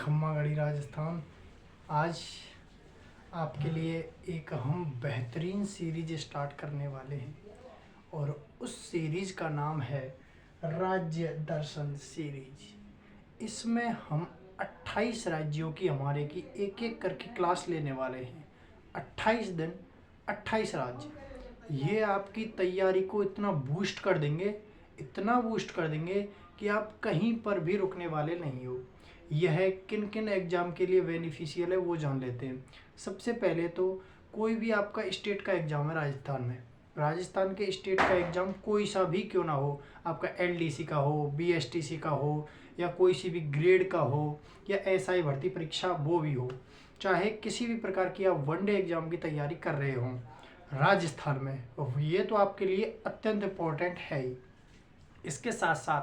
खम्मागढ़ी राजस्थान। आज आपके लिए एक हम बेहतरीन सीरीज स्टार्ट करने वाले हैं और उस सीरीज का नाम है राज्य दर्शन सीरीज। इसमें हम 28 राज्यों की हमारे की एक एक करके क्लास लेने वाले हैं। 28 दिन 28 राज्य। ये आपकी तैयारी को इतना बूस्ट कर देंगे कि आप कहीं पर भी रुकने वाले नहीं हो। यह किन किन एग्ज़ाम के लिए बेनिफिशियल है वो जान लेते हैं। सबसे पहले तो कोई भी आपका स्टेट का एग्ज़ाम है राजस्थान के स्टेट का एग्ज़ाम कोई सा भी क्यों ना हो, आपका एलडीसी का हो, बीएसटीसी का हो, या कोई सी भी ग्रेड का हो, या एसआई भर्ती परीक्षा वो भी हो, चाहे किसी भी प्रकार की आप वनडे एग्ज़ाम की तैयारी कर रहे हों राजस्थान में, ये तो आपके लिए अत्यंत इम्पोर्टेंट है ही। इसके साथ साथ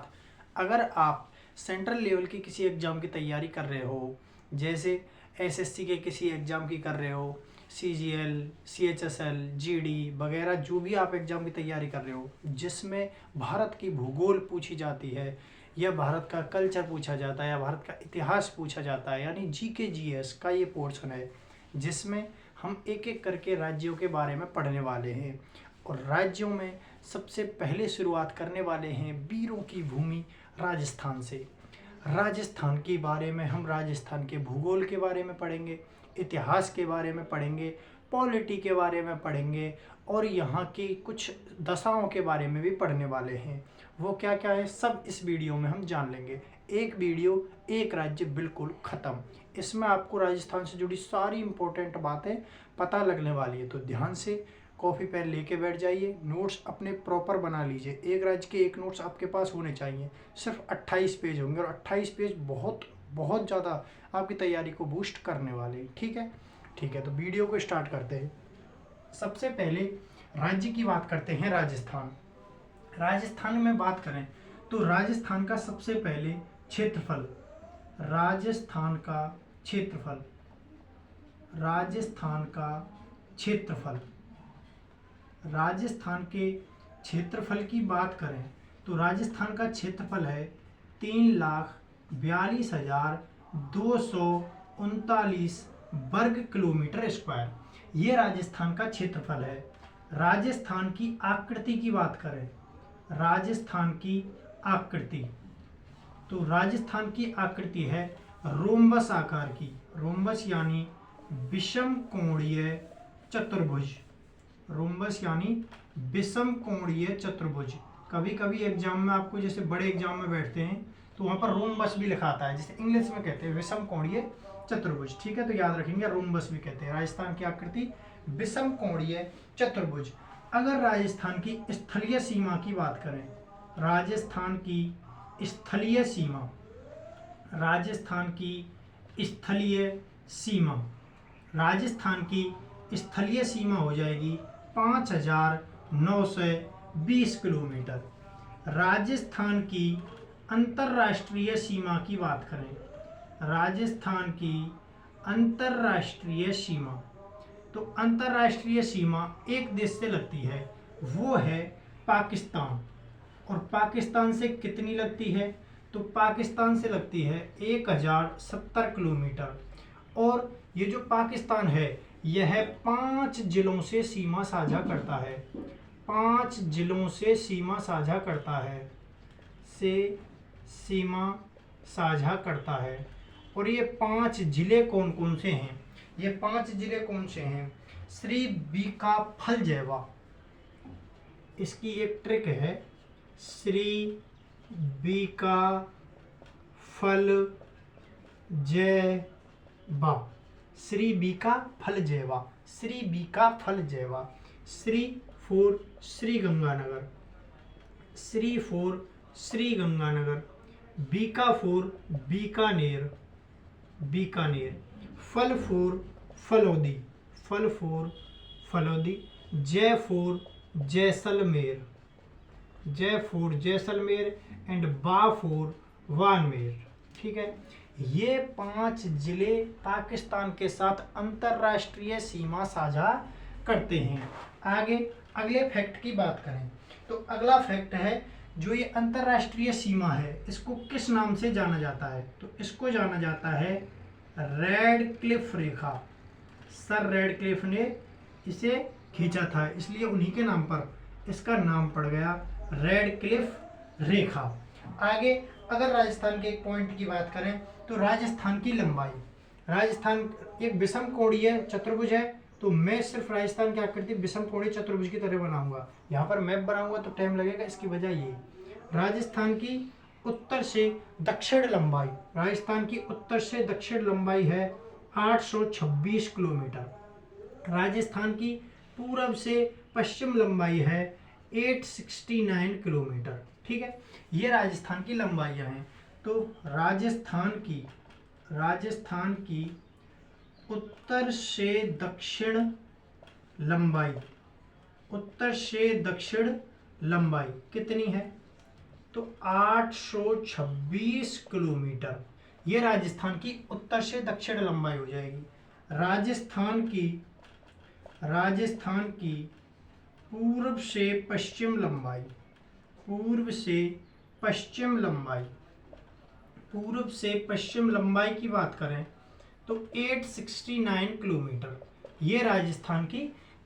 अगर आप सेंट्रल लेवल की किसी एग्ज़ाम की तैयारी कर रहे हो, जैसे एसएससी के किसी एग्ज़ाम की कर रहे हो, सीजीएल, सीएचएसएल, जीडी वगैरह जो भी आप एग्ज़ाम की तैयारी कर रहे हो जिसमें भारत की भूगोल पूछी जाती है, या भारत का कल्चर पूछा जाता है, या भारत का इतिहास पूछा जाता है, यानी जीके जीएस का ये पोर्शन है जिसमें हम एक एक करके राज्यों के बारे में पढ़ने वाले हैं। और राज्यों में सबसे पहले शुरुआत करने वाले हैं वीरों की भूमि राजस्थान से। राजस्थान के बारे में हम राजस्थान के भूगोल के बारे में पढ़ेंगे, इतिहास के बारे में पढ़ेंगे, पॉलिटी के बारे में पढ़ेंगे, और यहाँ की कुछ दशाओं के बारे में भी पढ़ने वाले हैं। वो क्या क्या है सब इस वीडियो में हम जान लेंगे। एक वीडियो एक राज्य बिल्कुल ख़त्म। इसमें आपको राजस्थान से जुड़ी सारी इम्पोर्टेंट बातें पता लगने वाली है, तो ध्यान से कॉपी पेन लेके बैठ जाइए, नोट्स अपने प्रॉपर बना लीजिए। एक राज्य के एक नोट्स आपके पास होने चाहिए। सिर्फ 28 पेज होंगे और 28 पेज बहुत बहुत ज़्यादा आपकी तैयारी को बूस्ट करने वाले हैं। ठीक है, तो वीडियो को स्टार्ट करते हैं। सबसे पहले राज्य की बात करते हैं राजस्थान में बात करें तो राजस्थान का सबसे पहले क्षेत्रफल, राजस्थान के क्षेत्रफल की बात करें तो राजस्थान का क्षेत्रफल है 3,42,239 वर्ग किलोमीटर स्क्वायर। ये राजस्थान का क्षेत्रफल है। राजस्थान की आकृति की बात करें, राजस्थान की आकृति, तो राजस्थान की आकृति है रोम्बस आकार की। रोम्बस यानी विषम कोणीय चतुर्भुज। कभी कभी एग्जाम में आपको जैसे बड़े एग्जाम में बैठते हैं तो वहाँ पर रोम्बस भी लिखा आता है, जैसे इंग्लिश में कहते हैं विषम कोणीय चतुर्भुज। ठीक है, तो याद रखेंगे रोम्बस भी कहते हैं। राजस्थान की आकृति विषम कोणीय चतुर्भुज। अगर राजस्थान की स्थलीय सीमा की बात करें, राजस्थान की स्थलीय सीमा हो जाएगी 5,920 किलोमीटर। राजस्थान की अंतर्राष्ट्रीय सीमा की बात करें, राजस्थान की अंतर्राष्ट्रीय सीमा, तो अंतर्राष्ट्रीय सीमा एक देश से लगती है, वो है पाकिस्तान। और पाकिस्तान से कितनी लगती है, तो पाकिस्तान से लगती है 1,070 किलोमीटर। और ये जो पाकिस्तान है यह 5 जिलों से सीमा साझा करता है, 5 जिलों से सीमा साझा करता है। और ये 5 जिले कौन कौन से हैं, श्री बीकाफलजैवा, इसकी एक ट्रिक है, श्री बीकाफलजैवा। श्री फॉर श्री गंगानगर, बीका फॉर बीकानेर, फल फलोदी, जय फॉर जैसलमेर एंड बा फॉर बाड़मेर। ठीक है, ये 5 जिले पाकिस्तान के साथ अंतर्राष्ट्रीय सीमा साझा करते हैं। आगे अगले फैक्ट की बात करें तो अगला फैक्ट है जो ये अंतरराष्ट्रीय सीमा है इसको किस नाम से जाना जाता है? तो इसको जाना जाता है रेड क्लिफ रेखा। सर रेडक्लिफ ने इसे खींचा था, इसलिए उन्हीं के नाम पर इसका नाम पड़ गया रेड क्लिफ रेखा। आगे अगर राजस्थान के एक पॉइंट की बात करें तो राजस्थान की लंबाई, राजस्थान एक विषम कोणीय चतुर्भुज है, तो मैं सिर्फ राजस्थान की आकृति विषम कोणीय चतुर्भुज की तरह बनाऊंगा। यहाँ पर मैप बनाऊंगा तो टाइम लगेगा, इसकी वजह ये राजस्थान की उत्तर से दक्षिण लंबाई, राजस्थान की उत्तर से दक्षिण लंबाई है 826 किलोमीटर। राजस्थान की पूरब से पश्चिम लंबाई है 869 किलोमीटर। ठीक है, ये राजस्थान की लंबाइयाँ हैं। तो राजस्थान की उत्तर से दक्षिण लंबाई, उत्तर से दक्षिण लंबाई कितनी है? तो 826 किलोमीटर। ये राजस्थान की उत्तर से दक्षिण लंबाई हो जाएगी। राजस्थान की पूर्व से पश्चिम लंबाई, पूर्व से पश्चिम लंबाई की बात करें तो 869 किलोमीटर। ये राजस्थान की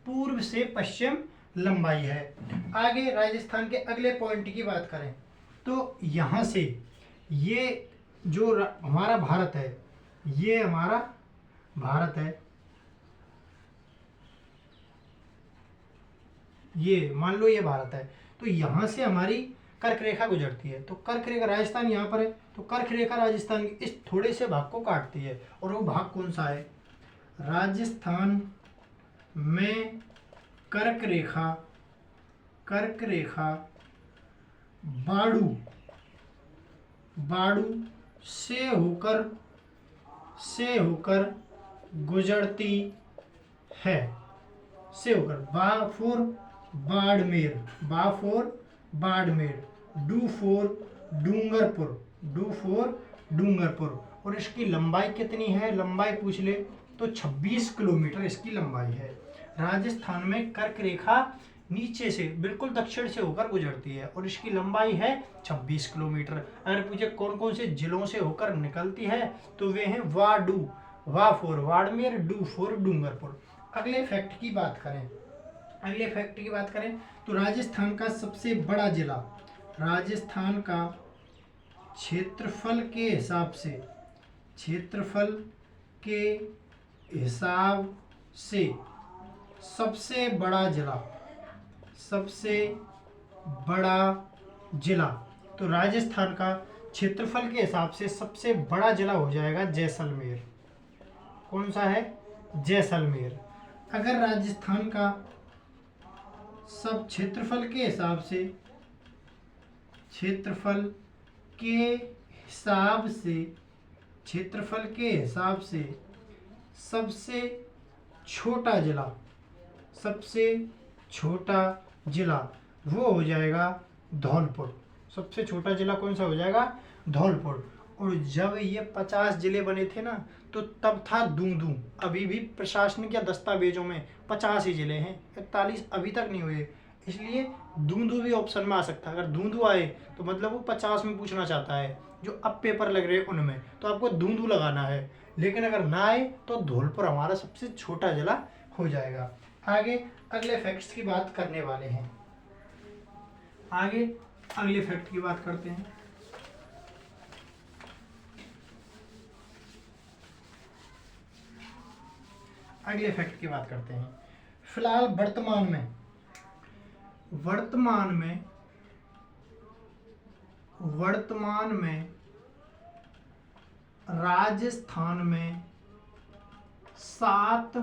पूर्व से पश्चिम लंबाई है। आगे राजस्थान के अगले पॉइंट की बात करें तो यहाँ से ये जो हमारा भारत है, ये हमारा भारत है, ये मान लो ये भारत है, तो यहाँ से हमारी कर्क रेखा गुजरती है। तो कर्क रेखा राजस्थान यहाँ पर है, तो कर्क रेखा राजस्थान के इस थोड़े से भाग को काटती है। और वो भाग कौन सा है? राजस्थान में कर्क रेखा बाड़ू से होकर गुजरती है, से होकर बा for Barmer, do for Dungarpur. और इसकी लंबाई कितनी है? लंबाई पूछ ले तो 26 किलोमीटर इसकी लंबाई है। राजस्थान में कर्क रेखा नीचे से बिल्कुल दक्षिण से होकर गुजरती है और इसकी लंबाई है 26 किलोमीटर। अगर पूछे कौन कौन से जिलों से होकर निकलती है तो वे हैं वा for Barmer, do for Dungarpur. अगले फैक्ट की बात करें तो राजस्थान का सबसे बड़ा जिला, राजस्थान का क्षेत्रफल के हिसाब से सबसे बड़ा जिला, तो राजस्थान का क्षेत्रफल के हिसाब से सबसे बड़ा जिला हो जाएगा जैसलमेर। कौन सा है? जैसलमेर। अगर राजस्थान का सब क्षेत्रफल के हिसाब से सबसे छोटा जिला वो हो जाएगा धौलपुर। सबसे छोटा जिला कौन सा हो जाएगा? धौलपुर। और जब ये 50 जिले बने थे ना, तो तब था दूंदू। अभी भी प्रशासनिक या दस्तावेजों में 50 ही जिले हैं, 41 अभी तक नहीं हुए, इसलिए दूंदू भी ऑप्शन में आ सकता है। अगर दूंदू आए तो मतलब वो 50 में पूछना चाहता है, जो अब पेपर लग रहे हैं उनमें, तो आपको दूंदू लगाना है। लेकिन अगर ना आए तो धौलपुर हमारा सबसे छोटा जिला हो जाएगा। आगे अगले फैक्ट्स की बात करने वाले हैं। अगले फैक्ट की बात करते हैं। फिलहाल वर्तमान में राजस्थान में 7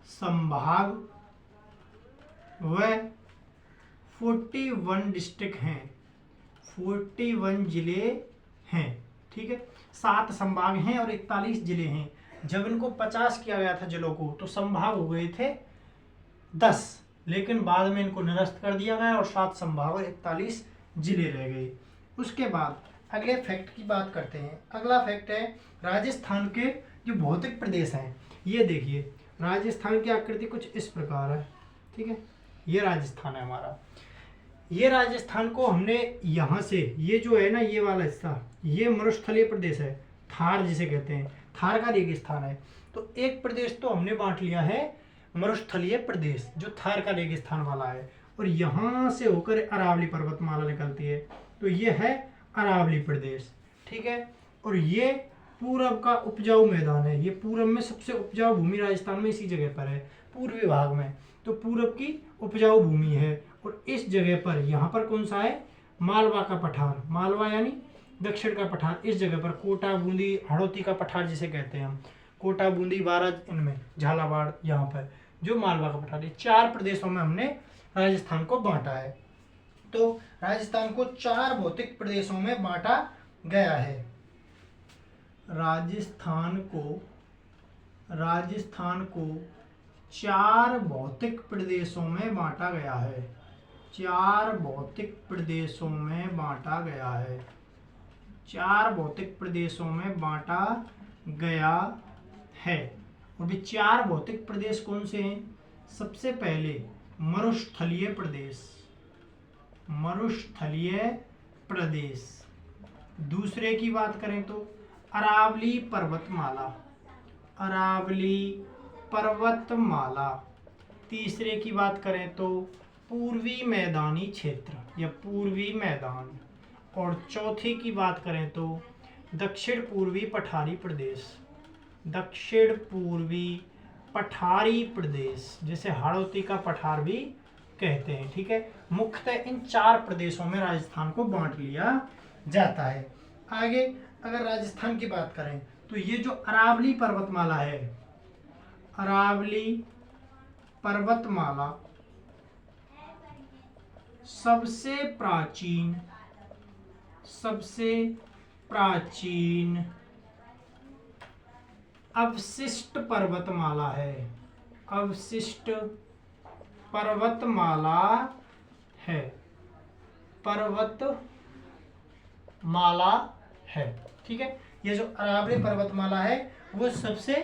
संभाग व 41 डिस्ट्रिक्ट हैं, 41 जिले हैं। ठीक है, 7 संभाग हैं और 41 जिले हैं। जब इनको 50 किया गया था जिलों को, तो संभाग हो गए थे 10, लेकिन बाद में इनको निरस्त कर दिया गया और 7 संभाग और 41 जिले रह गए। उसके बाद अगले फैक्ट की बात करते हैं। अगला फैक्ट है राजस्थान के जो भौतिक प्रदेश हैं। ये देखिए, राजस्थान की आकृति कुछ इस प्रकार है। ठीक है, ये राजस्थान है हमारा। ये राजस्थान को हमने यहाँ से, ये जो है ना ये वाला हिस्सा, ये मरुस्थलीय प्रदेश है, थार जिसे कहते हैं, थार का रेगिस्तान है। तो एक प्रदेश तो हमने बांट लिया है मरुस्थलीय प्रदेश जो थार का रेगिस्तान वाला है, और यहाँ से होकर अरावली पर्वतमाला निकलती है, तो ये है अरावली प्रदेश। ठीक है, और ये पूरब का उपजाऊ मैदान है, ये पूरब में सबसे उपजाऊ भूमि राजस्थान में इसी जगह पर है, पूर्वी भाग में, तो पूरब की उपजाऊ भूमि है। और इस जगह पर, यहाँ पर कौन सा है, मालवा का पठार, मालवा यानी दक्षिण का पठार, इस जगह पर कोटा, बूंदी, हड़ौती का पठार जिसे कहते हैं हम, कोटा, बूंदी, बारां, इनमें झालावाड़, यहाँ पर जो मालवा का पठार है। 4 प्रदेशों में हमने राजस्थान को बांटा है। तो राजस्थान को 4 भौतिक प्रदेशों में बांटा गया है। राजस्थान को 4 भौतिक प्रदेशों में बांटा गया है। 4 भौतिक प्रदेशों में बांटा गया है। 4 भौतिक प्रदेशों में बांटा गया है। और भी 4 भौतिक प्रदेश कौन से हैं? सबसे पहले मरुस्थलीय प्रदेश, मरुस्थलीय प्रदेश। दूसरे की बात करें तो अरावली पर्वतमाला, अरावली पर्वतमाला। तीसरे की बात करें तो पूर्वी मैदानी क्षेत्र या पूर्वी मैदान। और चौथे की बात करें तो दक्षिण पूर्वी पठारी प्रदेश, दक्षिण पूर्वी पठारी प्रदेश, जिसे हाड़ौती का पठार भी कहते हैं। ठीक है, मुख्यतः इन 4 प्रदेशों में राजस्थान को बांट लिया जाता है। आगे अगर राजस्थान की बात करें तो ये जो अरावली पर्वतमाला है, अरावली पर्वतमाला सबसे प्राचीन अवशिष्ट पर्वतमाला है, अवशिष्ट पर्वतमाला है, पर्वतमाला है। ठीक है, ये जो अरावली पर्वतमाला है वो सबसे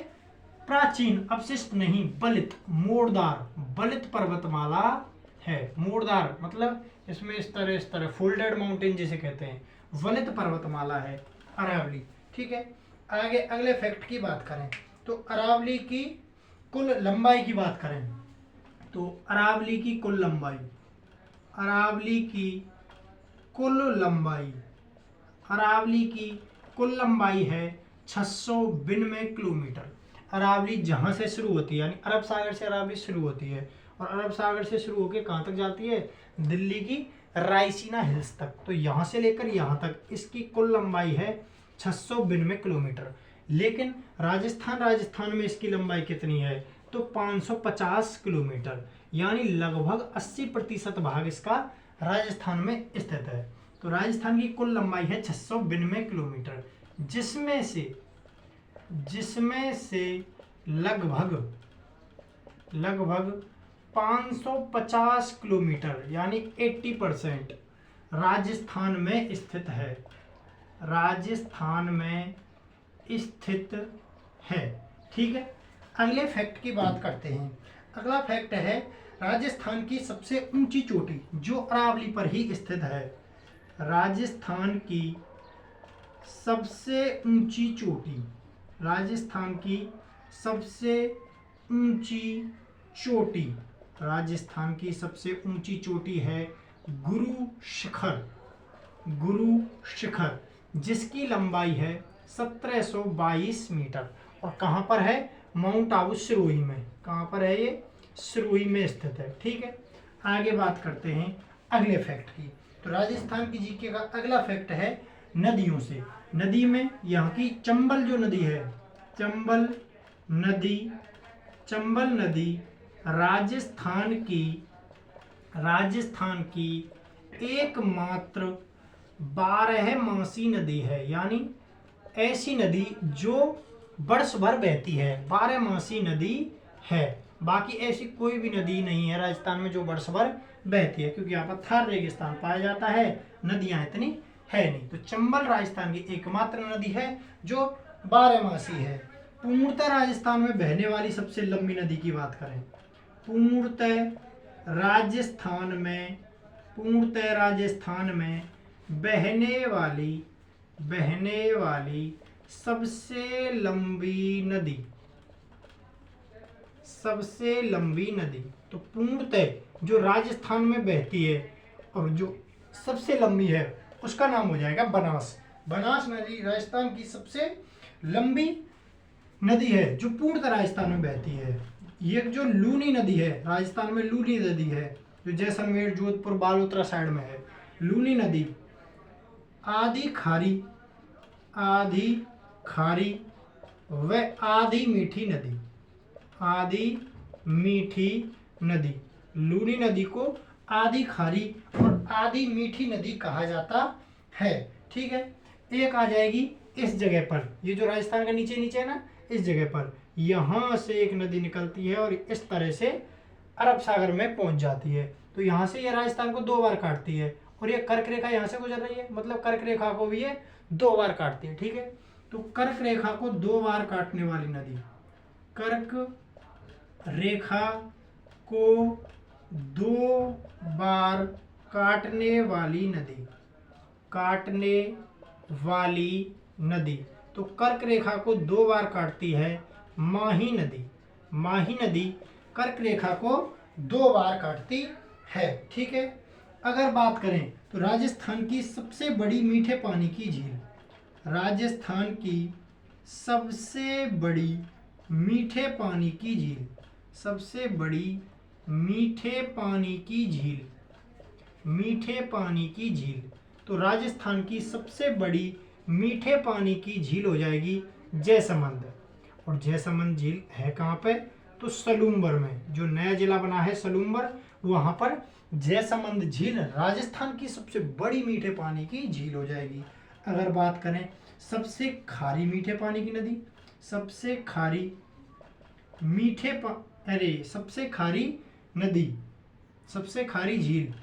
प्राचीन, अवशिष्ट नहीं, बलित, मोड़दार, बलित पर्वतमाला है। मोड़दार मतलब इसमें इस तरह फोल्डेड माउंटेन जिसे कहते हैं, वलित पर्वतमाला है अरावली। ठीक है, आगे अगले फैक्ट की बात करें तो अरावली की कुल लंबाई की बात करें तो अरावली की कुल लंबाई, अरावली की कुल लंबाई, अरावली की कुल लंबाई है 692 किलोमीटर। अरावली जहाँ से शुरू होती है, यानी अरब सागर से अरावली शुरू होती है, और अरब सागर से शुरू होकर कहाँ तक जाती है, दिल्ली की रायसीना हिल्स तक। तो यहाँ से लेकर यहाँ तक इसकी कुल लंबाई है 692 किलोमीटर। लेकिन राजस्थान में इसकी लंबाई कितनी है तो 550 किलोमीटर, यानी लगभग 80% भाग इसका राजस्थान में स्थित है। तो राजस्थान की कुल लंबाई है 692 किलोमीटर, जिसमें से लगभग 550 किलोमीटर यानी 80% राजस्थान में स्थित है, राजस्थान में स्थित है। ठीक है, अगले फैक्ट की बात करते हैं। अगला फैक्ट है राजस्थान की सबसे ऊंची चोटी जो अरावली पर ही स्थित है। राजस्थान की सबसे ऊंची चोटी, राजस्थान की सबसे ऊंची चोटी, राजस्थान की सबसे ऊंची चोटी है गुरु शिखर, जिसकी लंबाई है 1722 मीटर। और कहाँ पर है, माउंट आबू सिरोही में। कहाँ पर है ये, सिरोही में स्थित है। ठीक है, आगे बात करते हैं अगले फैक्ट की। तो राजस्थान की जीके का अगला फैक्ट है नदियों से। नदी में यहाँ की चंबल जो नदी है, चंबल नदी राजस्थान की एकमात्र 12 मासी नदी है, यानी ऐसी नदी जो वर्ष भर बहती है, 12 मासी नदी है। बाकी ऐसी कोई भी नदी नहीं है राजस्थान में जो वर्ष भर बहती है, क्योंकि यहाँ पर थार रेगिस्तान पाया जाता है, नदियाँ इतनी है नहीं। तो चंबल राजस्थान की एकमात्र नदी है जो 12 मासी है। पूर्णतः राजस्थान में बहने वाली सबसे लंबी नदी की बात करें, पूर्णतः राजस्थान में पूर्णतः राजस्थान में बहने वाली सबसे लंबी नदी। तो पूर्णतः जो राजस्थान में बहती है और जो सबसे लंबी है उसका नाम हो जाएगा बनास। बनास नदी राजस्थान की सबसे लंबी नदी है जो पूर्णतः राजस्थान में बहती है। ये जो लूनी नदी है, राजस्थान में लूनी नदी है जो जैसलमेर, जोधपुर, बालोतरा साइड में है। लूनी नदी आधी खारी व आधी मीठी नदी। लूनी नदी को आधी खारी और आधी मीठी नदी कहा जाता है। ठीक है, एक आ जाएगी इस जगह पर, ये जो राजस्थान का नीचे है ना, इस जगह पर यहाँ से एक नदी निकलती है और इस तरह से अरब सागर में पहुंच जाती है। तो यहाँ से ये राजस्थान को 2 बार काटती है और ये कर्क रेखा यहाँ से गुजर रही है, मतलब कर्क रेखा को भी ये 2 बार काटती है। ठीक है, तो कर्क रेखा को 2 बार काटने वाली नदी, कर्क रेखा को 2 बार काटने वाली नदी। तो कर्क रेखा को 2 बार काटती है माही नदी कर्क रेखा को 2 बार काटती है। ठीक है, अगर बात करें तो राजस्थान की सबसे बड़ी मीठे पानी की झील, राजस्थान की सबसे बड़ी मीठे पानी की झील, सबसे बड़ी मीठे पानी की झील। तो राजस्थान की सबसे बड़ी मीठे पानी की झील हो जाएगी जयसमंद। और जयसमंद झील है कहाँ पे? तो सलूम्बर में, जो नया जिला बना है सलूम्बर, वहाँ पर जयसमंद झील राजस्थान की सबसे बड़ी मीठे पानी की झील हो जाएगी। अगर बात करें सबसे खारी मीठे पानी की नदी, सबसे खारी नदी, सबसे खारी झील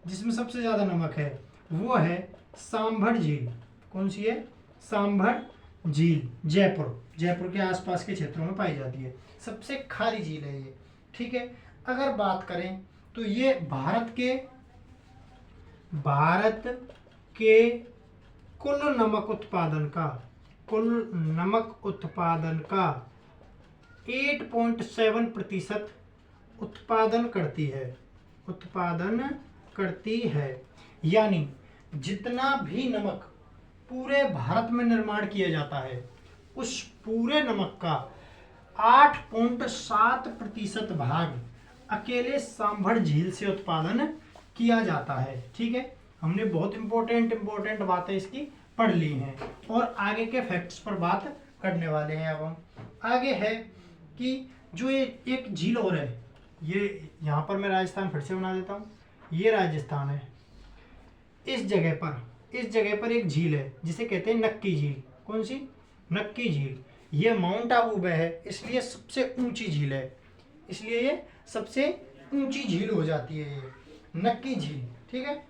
जिसमें सबसे ज़्यादा नमक है वो है सांभर झील। कौन सी है? सांभर झील, जयपुर के आसपास के क्षेत्रों में पाई जाती है, सबसे खारी झील है ये। ठीक है, अगर बात करें तो ये भारत के कुल नमक उत्पादन का 8.7% उत्पादन करती है। यानी जितना भी नमक पूरे भारत में निर्माण किया जाता है उस पूरे नमक का 8.7% भाग अकेले सांभर झील से उत्पादन किया जाता है। ठीक है, हमने बहुत इंपॉर्टेंट बातें इसकी पढ़ ली हैं और आगे के फैक्ट्स पर बात करने वाले हैं। अब हम आगे है कि जो ये एक झील और है, ये यहाँ पर मैं राजस्थान फिर से बना देता हूँ, ये राजस्थान है। इस जगह पर एक झील है जिसे कहते हैं नक्की झील। कौन सी? नक्की झील। ये माउंट आबू में है, इसलिए सबसे ऊंची झील है, इसलिए ये सबसे ऊंची झील हो जाती है ये नक्की झील। ठीक है,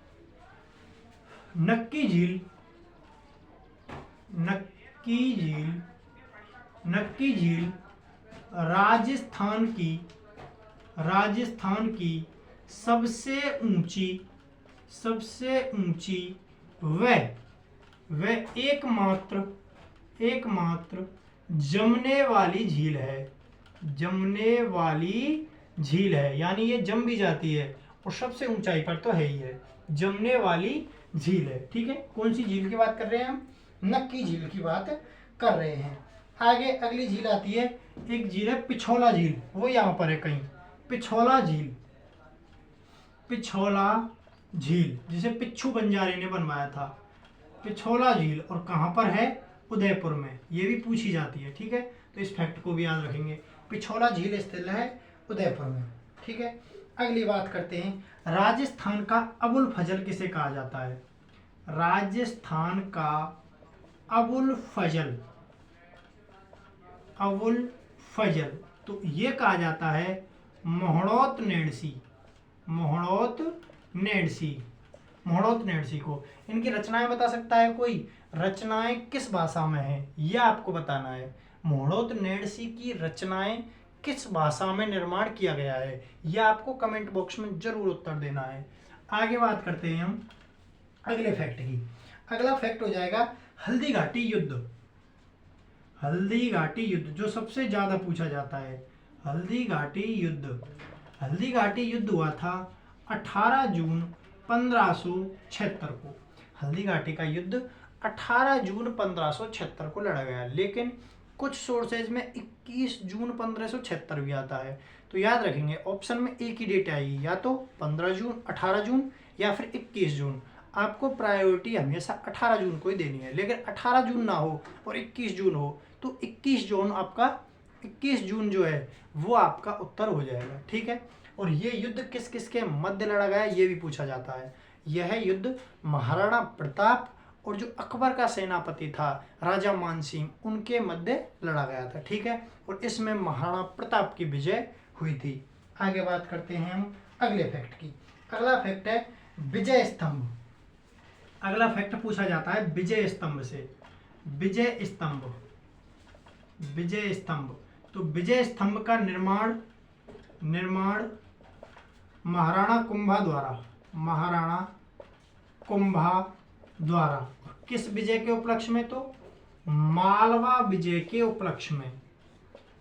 नक्की झील राजस्थान की सबसे ऊंची व एकमात्र जमने वाली झील है। यानी ये जम भी जाती है और सबसे ऊंचाई पर तो है ही है, जमने वाली झील है। ठीक है, कौन सी झील की बात कर रहे हैं हम? नक्की झील की बात कर रहे हैं। आगे अगली झील आती है, एक झील है पिछोला झील, वो यहाँ पर है कहीं, पिछोला झील जिसे पिच्छू बंजारे ने बनवाया था, पिछोला झील। और कहाँ पर है? उदयपुर में, ये भी पूछी जाती है। ठीक है, तो इस फैक्ट को भी याद रखेंगे, पिछोला झील स्थित है उदयपुर में। ठीक है, अगली बात करते हैं, राजस्थान का अबुल फजल किसे कहा जाता है? राजस्थान का अबुल फजल तो ये कहा जाता है मोहड़ोत नेडसी को। इनकी रचनाएं बता सकता है कोई? रचनाएं किस भाषा में है यह आपको बताना है। मोहड़ोत नेडसी की रचनाएं किस भाषा में निर्माण किया गया है यह आपको कमेंट बॉक्स में जरूर उत्तर देना है। आगे बात करते हैं हम अगले फैक्ट की। अगला फैक्ट हो जाएगा हल्दी घाटी युद्ध। हल्दी घाटी युद्ध जो सबसे ज्यादा पूछा जाता है, हल्दी घाटी युद्ध। हल्दी घाटी युद्ध हुआ था 18 जून 1576 को। हल्दी घाटी का युद्ध 18 जून 1576 को लड़ा गया, लेकिन कुछ सोर्सेज में 21 जून 1576 भी आता है। तो याद रखेंगे ऑप्शन में एक ही डेट आएगी, या तो 15 जून, 18 जून या फिर 21 जून। आपको प्रायोरिटी हमेशा 18 जून को ही देनी है, लेकिन 18 जून ना हो और 21 जून हो तो 21 जून जो है वो आपका उत्तर हो जाएगा। ठीक है। और ये युद्ध किस किस के मध्य लड़ा गया ये भी पूछा जाता है। यह युद्ध महाराणा प्रताप और जो अकबर का सेनापति था राजा मानसिंह, उनके मध्य लड़ा गया था। ठीक है। और इसमें महाराणा प्रताप की विजय हुई थी। आगे बात करते हैं हम अगले फैक्ट की। अगला फैक्ट है विजय स्तंभ। अगला फैक्ट पूछा जाता है विजय स्तंभ से। विजय स्तंभ, विजय स्तंभ। तो विजय स्तंभ का निर्माण महाराणा कुंभा द्वारा, महाराणा कुंभा द्वारा किस विजय के उपलक्ष्य में? तो मालवा विजय के उपलक्ष्य में,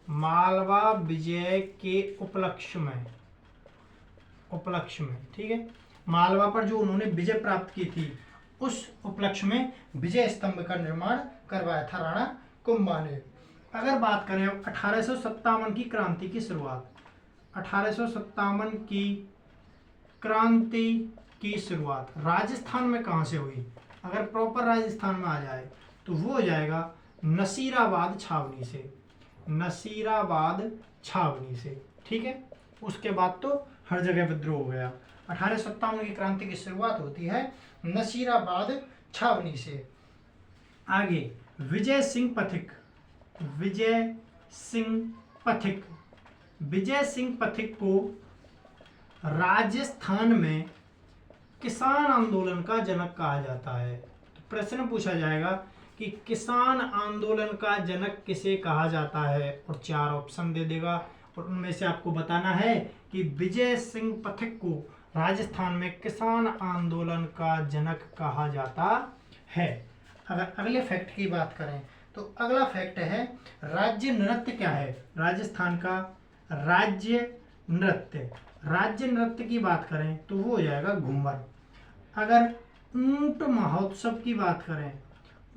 मालवा विजय के उपलक्ष्य में, ठीक है। मालवा पर जो उन्होंने विजय प्राप्त की थी उस उपलक्ष्य में विजय स्तंभ का निर्माण करवाया था राणा कुंभा ने। अगर बात करें 1857 की क्रांति की शुरुआत, 1857 की क्रांति की शुरुआत राजस्थान में कहाँ से हुई? अगर प्रॉपर राजस्थान में आ जाए तो वो हो जाएगा नसीराबाद छावनी से, नसीराबाद छावनी से। ठीक है। उसके बाद तो हर जगह विद्रोह हो गया। 1857 की क्रांति की शुरुआत होती है नसीराबाद छावनी से। आगे विजय सिंह पथिक, विजय सिंह पथिक। विजय सिंह पथिक को राजस्थान में किसान आंदोलन का जनक कहा जाता है। तो प्रश्न पूछा जाएगा कि किसान आंदोलन का जनक किसे कहा जाता है, और 4 ऑप्शन दे देगा और उनमें से आपको बताना है कि विजय सिंह पथिक को राजस्थान में किसान आंदोलन का जनक कहा जाता है। अगर अगले फैक्ट की बात करें तो अगला फैक्ट है राज्य नृत्य क्या है? राजस्थान का राज्य नृत्य, राज्य नृत्य की बात करें तो वो हो जाएगा घूमर। अगर ऊंट महोत्सव की बात करें,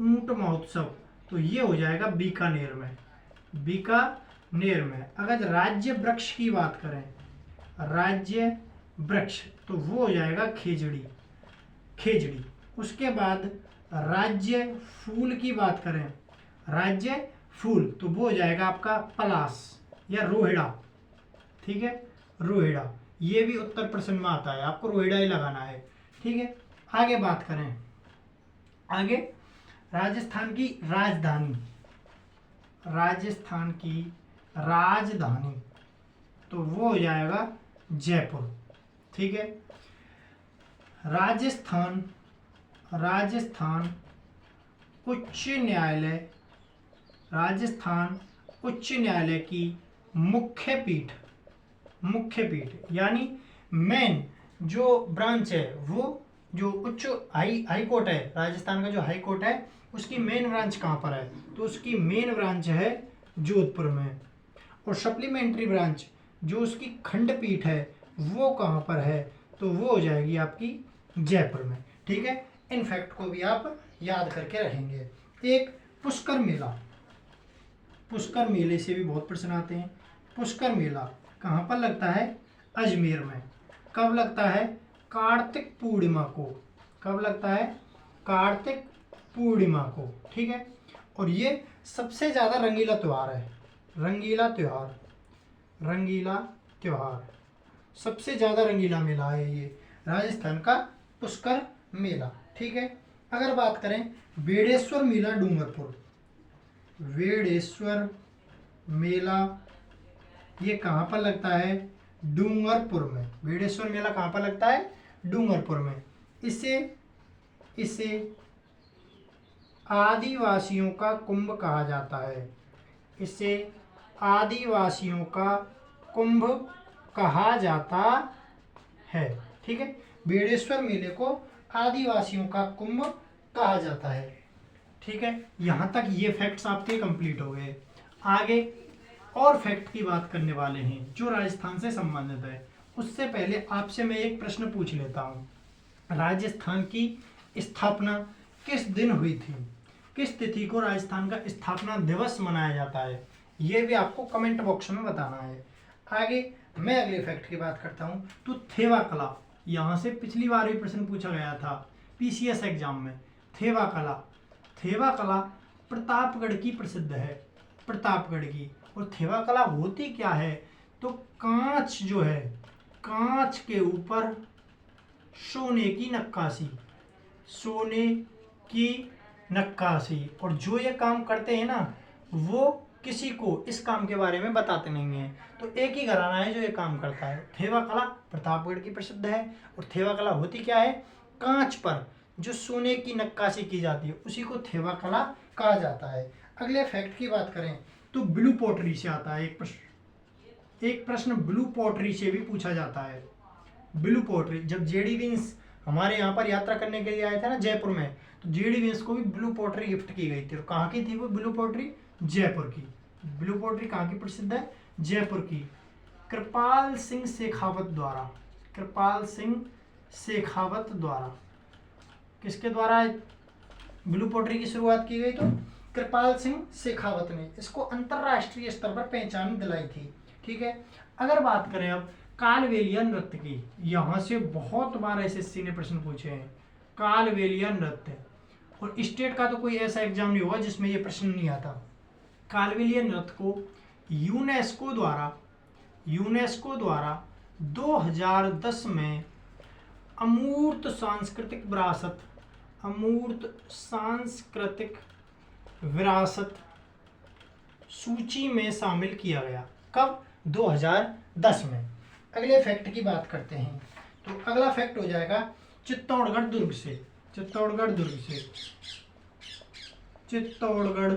ऊंट महोत्सव, तो ये हो जाएगा बीकानेर में, बीकानेर में। अगर राज्य वृक्ष की बात करें, राज्य वृक्ष, तो वो हो जाएगा खेजड़ी, खेजड़ी। उसके बाद राज्य फूल की बात करें, राज्य फूल, तो वो हो जाएगा आपका पलाश या रोहिड़ा। ठीक है, रोहिड़ा। ये भी उत्तर प्रश्न में आता है, आपको रोहिड़ा ही लगाना है। ठीक है। आगे बात करें, आगे राजस्थान की राजधानी, राजस्थान की राजधानी, तो वो हो जाएगा जयपुर। ठीक है। राजस्थान, राजस्थान उच्च न्यायालय, राजस्थान उच्च न्यायालय की मुख्य पीठ, मुख्य पीठ यानी मेन जो ब्रांच है, वो जो उच्च हाई कोर्ट है, राजस्थान का जो हाई कोर्ट है उसकी मेन ब्रांच कहाँ पर है? तो उसकी मेन ब्रांच है जोधपुर में। और सप्लीमेंट्री ब्रांच जो उसकी खंडपीठ है वो कहाँ पर है? तो वो हो जाएगी आपकी जयपुर में। ठीक है। इन फैक्ट को भी आप याद करके रखेंगे। एक पुष्कर मेला, पुष्कर मेले से भी बहुत प्रश्न आते हैं। पुष्कर मेला कहाँ पर लगता है? अजमेर में। कब लगता है? कार्तिक पूर्णिमा को। कब लगता है? कार्तिक पूर्णिमा को। ठीक है। और ये सबसे ज़्यादा रंगीला त्यौहार है, रंगीला त्यौहार, रंगीला त्यौहार, सबसे ज़्यादा रंगीला मेला है ये राजस्थान का पुष्कर मेला। ठीक है। अगर बात करें बेड़ेश्वर मेला डूंगरपुर, बेड़ेश्वर मेला ये कहाँ पर लगता है? डूंगरपुर में। बेड़ेश्वर मेला कहाँ पर लगता है? डूंगरपुर में। इसे आदिवासियों का कुंभ कहा जाता है, इसे आदिवासियों का कुंभ कहा जाता है। ठीक है। बेड़ेश्वर मेले को आदिवासियों का कुंभ कहा जाता है। ठीक है, यहाँ तक ये फैक्ट्स आपके कंप्लीट हो गए। आगे और फैक्ट की बात करने वाले हैं जो राजस्थान से संबंधित है। उससे पहले आपसे मैं एक प्रश्न पूछ लेता हूँ, राजस्थान की स्थापना किस दिन हुई थी? किस तिथि को राजस्थान का स्थापना दिवस मनाया जाता है? ये भी आपको कमेंट बॉक्स में बताना है। आगे मैं अगले फैक्ट की बात करता हूँ। तो थेवा कला, यहाँ से पिछली बार भी प्रश्न पूछा गया था पीसीएस एग्जाम में। थेवा कला, थेवा कला प्रतापगढ़ की प्रसिद्ध है, प्रतापगढ़ की। और थेवा कला होती क्या है? तो कांच जो है, कांच के ऊपर सोने की नक्काशी, सोने की नक्काशी। और जो ये काम करते हैं ना, वो किसी को इस काम के बारे में बताते नहीं हैं। तो एक ही घराना है जो ये काम करता है। थेवा कला प्रतापगढ़ की प्रसिद्ध है। और थेवा कला होती क्या है? कांच पर जो सोने की नक्काशी की जाती है उसी को थेवा कला कहा जाता है। अगले फैक्ट की बात करें तो ब्लू पॉटरी से आता है एक प्रश्न ब्लू पॉटरी से भी पूछा जाता है। ब्लू पॉटरी, जब जेडी विंस हमारे यहाँ पर यात्रा करने के लिए आए थे ना जयपुर में, तो जेडी विंस को भी ब्लू पॉटरी गिफ्ट की गई थी। और कहाँ की थी वो ब्लू पॉटरी? जयपुर की। ब्लू पॉटरी कहाँ की प्रसिद्ध है? जयपुर की। कृपाल सिंह शेखावत द्वारा, कृपाल सिंह शेखावत द्वारा, किसके द्वारा ब्लू पॉटरी की शुरुआत की गई? तो कृपाल सिंह शेखावत ने इसको अंतरराष्ट्रीय स्तर पर पहचान दिलाई थी। ठीक है, अगर बात करें अब कालबेलिया नृत्य की, यहाँ से बहुत बार एसएससी ने प्रश्न पूछे हैं कालबेलिया नृत्य। और स्टेट का तो कोई ऐसा एग्जाम नहीं हुआ जिसमें ये प्रश्न नहीं आता। कालबेलिया नृत्य को यूनेस्को द्वारा 2010 में अमूर्त सांस्कृतिक विरासत सूची में शामिल किया गया। कब? 2010 में। अगले फैक्ट की बात करते हैं। तो अगला फैक्ट हो जाएगा चित्तौड़गढ़ दुर्ग से। चित्तौड़गढ़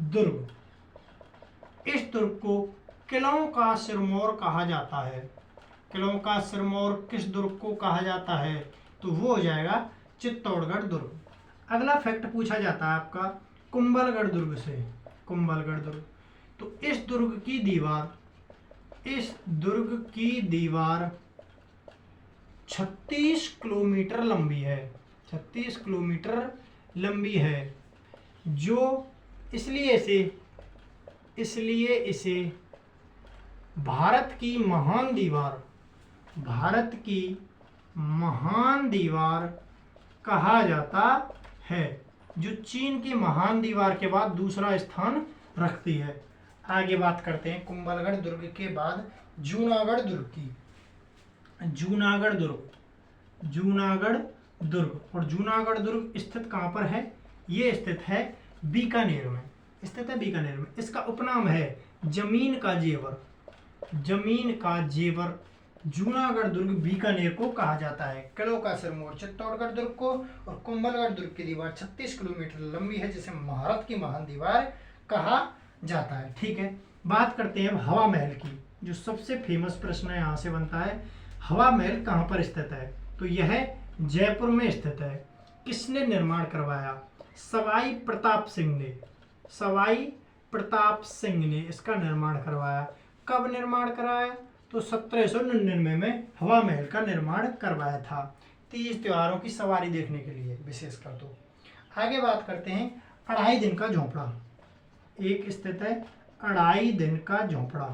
दुर्ग, इस दुर्ग को किलों का सिरमौर कहा जाता है। किलों का सिरमौर किस दुर्ग को कहा जाता है? तो वो हो जाएगा चित्तौड़गढ़ दुर्ग। अगला फैक्ट पूछा जाता है आपका कुंभलगढ़ दुर्ग से। कुंभलगढ़ दुर्ग, तो इस दुर्ग की दीवार 36 किलोमीटर लंबी है। 36 किलोमीटर लंबी है, जो इसलिए इसे भारत की महान दीवार कहा जाता है, जो चीन की महान दीवार के बाद दूसरा स्थान रखती है। आगे बात करते हैं कुंभलगढ़ दुर्ग के बाद जूनागढ़ दुर्ग की। जूनागढ़ दुर्ग, और जूनागढ़ दुर्ग स्थित कहाँ पर है? ये स्थित है बीकानेर में। इसका उपनाम है जमीन का जेवर। जूनागढ़ दुर्ग बीकानेर को कहा जाता है। किलों का सिरमौर चित्तौड़गढ़ दुर्ग को, और कुंभलगढ़ दुर्ग की दीवार 36 किलोमीटर लंबी है, जिसे भारत की महान दीवार कहा जाता है। ठीक है, बात करते हैं अब हवा महल की, जो सबसे फेमस प्रश्न है यहाँ से बनता है। हवा महल कहाँ पर स्थित है? तो यह जयपुर में स्थित है। किसने निर्माण करवाया? सवाई प्रताप सिंह ने इसका निर्माण करवाया। कब निर्माण कराया? तो 1799 में हवा महल का निर्माण करवाया था, तीज त्योहारों की सवारी देखने के लिए विशेषकर। तो आगे बात करते हैं अढ़ाई दिन का झोंपड़ा। एक स्थित है अढ़ाई दिन का झोंपड़ा।